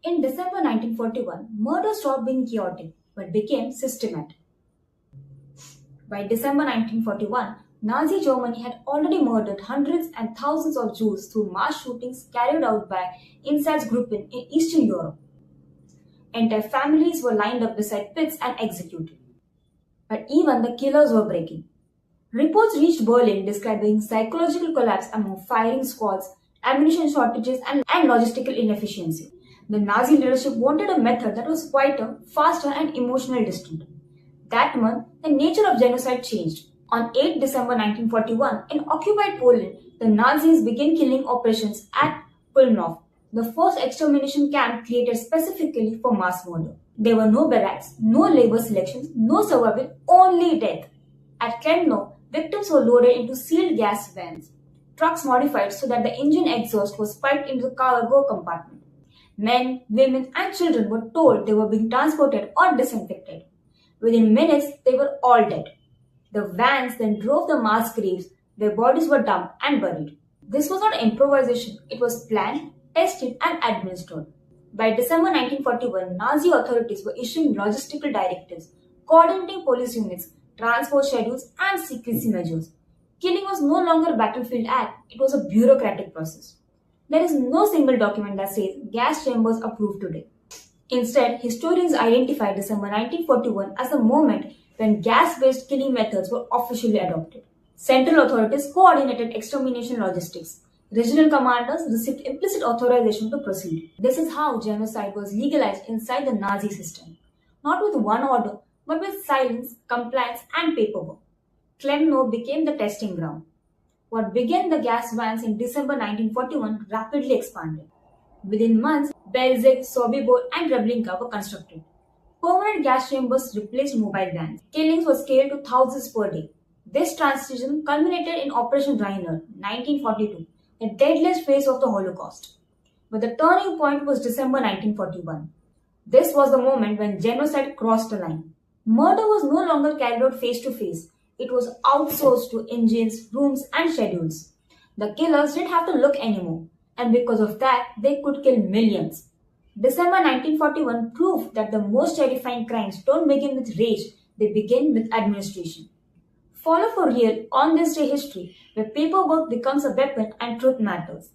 In December 1941, murder stopped being chaotic but became systematic. By December 1941, Nazi Germany had already murdered hundreds and thousands of Jews through mass shootings carried out by Einsatzgruppen in Eastern Europe. Entire families were lined up beside pits and executed. But even the killers were breaking. Reports reached Berlin describing psychological collapse among firing squads, ammunition shortages, and logistical inefficiency. The Nazi leadership wanted a method that was quieter, faster, and emotionally distant. That month, the nature of genocide changed. On 8 December 1941, in occupied Poland, the Nazis began killing operations at Pulnov, the first extermination camp created specifically for mass murder. There were no barracks, no labor selections, no survival, only death. At Klemno, victims were loaded into sealed gas vans, trucks modified so that the engine exhaust was piped into the cargo compartment. Men, women, and children were told they were being transported or disinfected. Within minutes, they were all dead. The vans then drove the mass graves where bodies were dumped and buried. This was not improvisation, it was planned, tested, and administered. By December 1941, Nazi authorities were issuing logistical directives, coordinating police units, transport schedules, and secrecy measures. Killing was no longer a battlefield act, it was a bureaucratic process. There is no single document that says gas chambers approved today. Instead, historians identify December 1941 as the moment when gas-based killing methods were officially adopted. Central authorities coordinated extermination logistics. Regional commanders received implicit authorization to proceed. This is how genocide was legalized inside the Nazi system. Not with one order, but with silence, compliance, and paperwork. Klemno became the testing ground. What began the gas vans in December 1941 rapidly expanded. Within months, Belzec, Sobibor, and Treblinka were constructed. Permanent gas chambers replaced mobile vans. Killings were scaled to thousands per day. This transition culminated in Operation Reiner, 1942, the deadliest phase of the Holocaust. But the turning point was December 1941. This was the moment when genocide crossed the line. Murder was no longer carried out face to face. It was outsourced to engines, rooms, and schedules. The killers didn't have to look anymore, and because of that, they could kill millions. December 1941 proved that the most terrifying crimes don't begin with rage, they begin with administration. Follow for real on this day history, where paperwork becomes a weapon and truth matters.